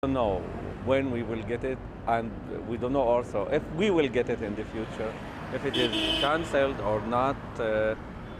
don't know when we will get it, and we don't know also if we will get it in the future, if it is cancelled or not.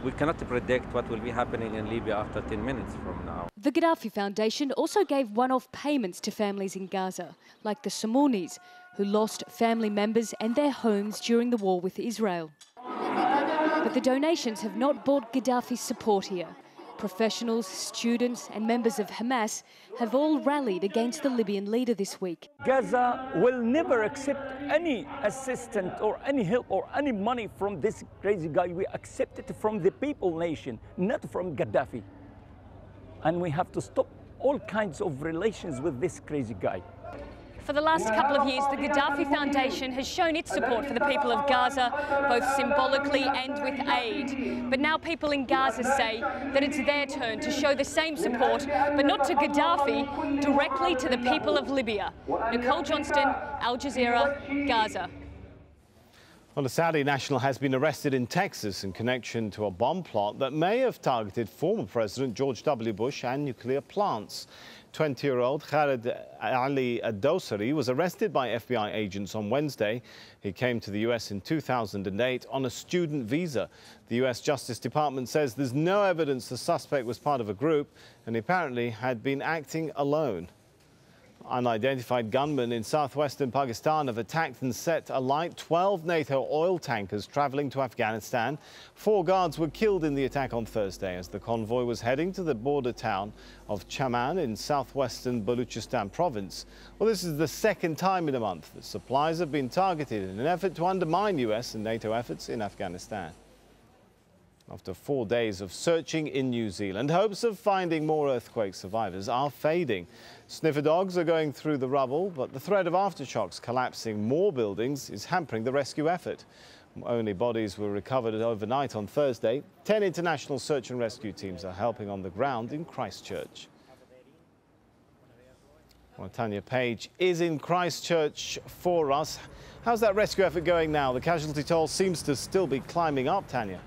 We cannot predict what will be happening in Libya after 10 minutes from now. The Gaddafi Foundation also gave one-off payments to families in Gaza, like the Samounis, who lost family members and their homes during the war with Israel. But the donations have not bought Gaddafi's support here. Professionals, students and members of Hamas have all rallied against the Libyan leader this week. Gaza will never accept any assistance or any help or any money from this crazy guy. We accept it from the people nation, not from Gaddafi. And we have to stop all kinds of relations with this crazy guy. For the last couple of years, the Gaddafi Foundation has shown its support for the people of Gaza, both symbolically and with aid. But now people in Gaza say that it's their turn to show the same support, but not to Gaddafi, directly to the people of Libya. Nicole Johnston, Al Jazeera, Gaza. Well, a Saudi national has been arrested in Texas in connection to a bomb plot that may have targeted former President George W. Bush and nuclear plants. 20-year-old Khaled Ali Adosari was arrested by FBI agents on Wednesday. He came to the U.S. in 2008 on a student visa. The U.S. Justice Department says there's no evidence the suspect was part of a group and he apparently had been acting alone. Unidentified gunmen in southwestern Pakistan have attacked and set alight 12 NATO oil tankers travelling to Afghanistan. 4 guards were killed in the attack on Thursday as the convoy was heading to the border town of Chaman in southwestern Baluchistan province. Well, this is the second time in a month that supplies have been targeted in an effort to undermine US and NATO efforts in Afghanistan. After 4 days of searching in New Zealand, hopes of finding more earthquake survivors are fading. Sniffer dogs are going through the rubble, but the threat of aftershocks collapsing more buildings is hampering the rescue effort. Only bodies were recovered overnight on Thursday. 10 international search and rescue teams are helping on the ground in Christchurch. Well, Tanya Page is in Christchurch for us. How's that rescue effort going now? The casualty toll seems to still be climbing up, Tanya.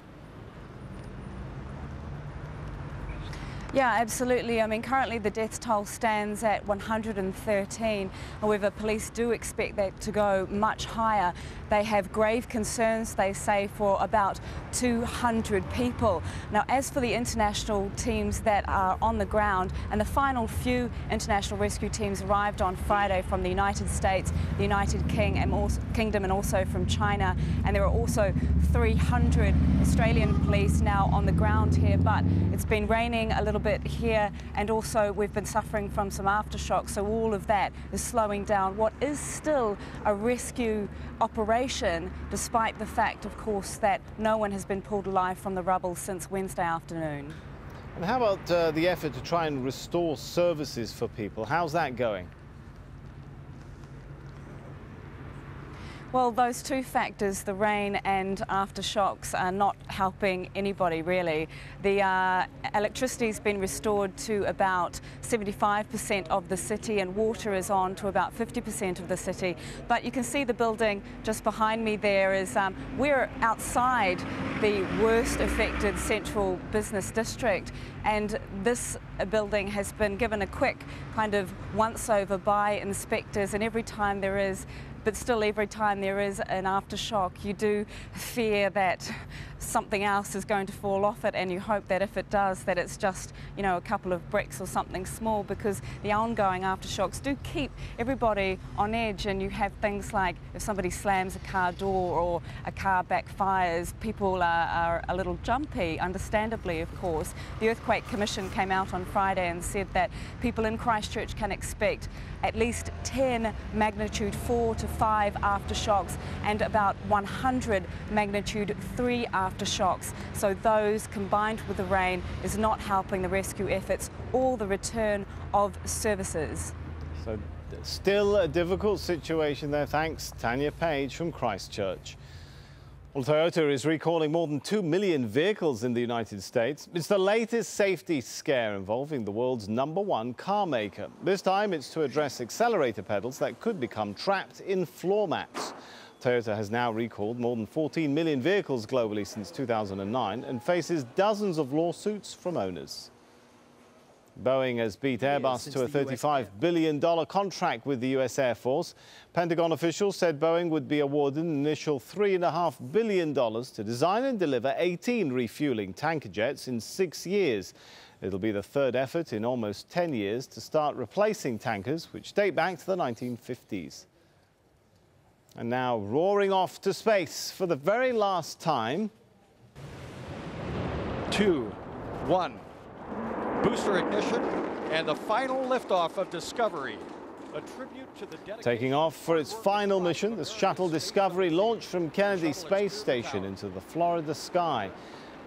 Yeah, absolutely. I mean, currently the death toll stands at 113. However, police do expect that to go much higher. They have grave concerns, they say, for about 200 people. Now, as for the international teams that are on the ground, and the final few international rescue teams arrived on Friday from the United States, the United Kingdom and also from China, and there are also 300 Australian police now on the ground here, but it's been raining a little bit here, and also we've been suffering from some aftershocks, so all of that is slowing down what is still a rescue operation, despite the fact, of course, that no one has been pulled alive from the rubble since Wednesday afternoon. And how about the effort to try and restore services for people? How's that going? Well, those two factors, the rain and aftershocks, are not helping anybody, really. The electricity's been restored to about 75% of the city, and water is on to about 50% of the city. But you can see the building just behind me there is, we're outside the worst affected central business district, and this building has been given a quick kind of once-over by inspectors, and every time there is an aftershock, you do fear that something else is going to fall off it, and you hope that if it does, that it's just, you know, a couple of bricks or something small, because the ongoing aftershocks do keep everybody on edge, and you have things like if somebody slams a car door or a car backfires, people are a little jumpy, understandably, of course. The Earthquake Commission came out on Friday and said that people in Christchurch can expect at least 10 magnitude 4 to 5 aftershocks and about 100 magnitude 3 aftershocks. So those, combined with the rain, is not helping the rescue efforts or the return of services. So still a difficult situation there. Thanks, Tanya Page from Christchurch. Well, Toyota is recalling more than 2 million vehicles in the United States. It's the latest safety scare involving the world's #1 car maker. This time it's to address accelerator pedals that could become trapped in floor mats. Toyota has now recalled more than 14 million vehicles globally since 2009 and faces dozens of lawsuits from owners. Boeing has beat Airbus to a $35 billion contract with the U.S. Air Force. Pentagon officials said Boeing would be awarded an initial $3.5 billion to design and deliver 18 refueling tanker jets in 6 years. It'll be the third effort in almost 10 years to start replacing tankers, which date back to the 1950s. And now roaring off to space for the very last time. 2, 1. Booster ignition and the final liftoff of Discovery. A tribute to the dedication. Taking off for its final mission, the shuttle Discovery launched from Kennedy Space Station into the Florida sky.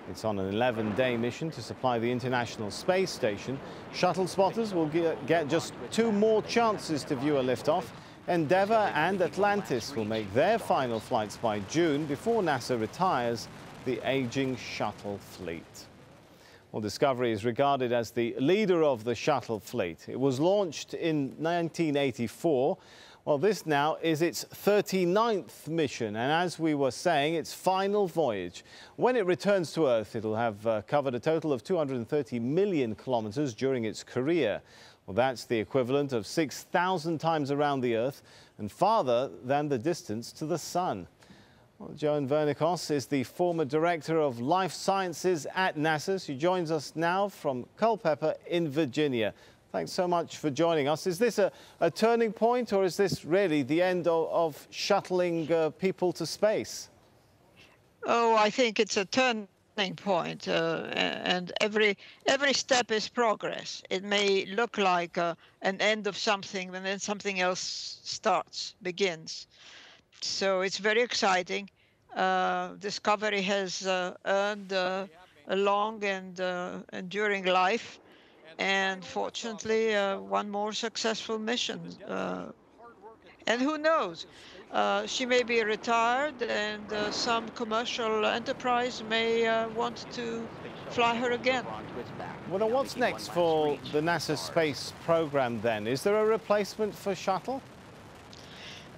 It's on an 11-day mission to supply the International Space Station. Shuttle spotters will get just 2 more chances to view a liftoff. Endeavour and Atlantis will make their final flights by June before NASA retires the aging shuttle fleet. Well, Discovery is regarded as the leader of the shuttle fleet. It was launched in 1984. Well, this now is its 39th mission, and as we were saying, its final voyage. When it returns to Earth, it'll have covered a total of 230 million kilometers during its career. Well, that's the equivalent of 6,000 times around the Earth and farther than the distance to the Sun. Well, Joan Vernikos is the former Director of Life Sciences at NASA. She joins us now from Culpeper in Virginia. Thanks so much for joining us. Is this a turning point, or is this really the end of shuttling people to space? Oh, I think it's a turning point, and every step is progress. It may look like an end of something, and then something else begins. So it's very exciting. Discovery has earned a long and enduring life, and fortunately, one more successful mission. And who knows? She may be retired, and some commercial enterprise may want to fly her again. Well, what's next for the NASA space program then? Is there a replacement for shuttle?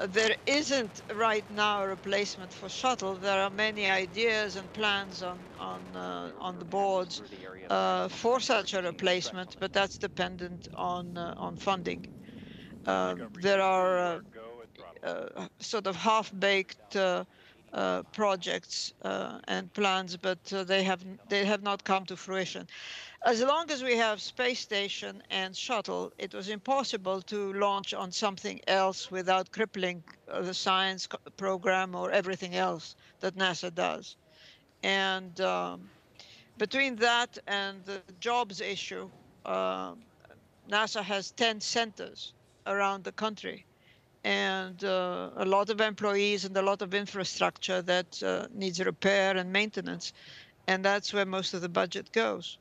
There isn't right now a replacement for shuttle. There are many ideas and plans on the boards for such a replacement, but that's dependent on funding. There are sort of half-baked projects and plans, but they have not come to fruition. As long as we have space station and shuttle, it was impossible to launch on something else without crippling the science program or everything else that NASA does. And between that and the jobs issue, NASA has 10 centers around the country, and a lot of employees and a lot of infrastructure that needs repair and maintenance, and that's where most of the budget goes.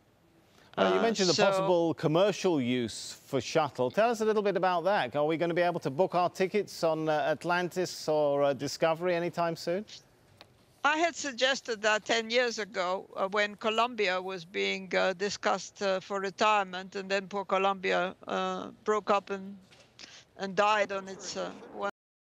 You mentioned the possible commercial use for shuttle. Tell us a little bit about that. Are we going to be able to book our tickets on Atlantis or Discovery anytime soon? I had suggested that 10 years ago when Columbia was being discussed for retirement, and then poor Columbia broke up and died on its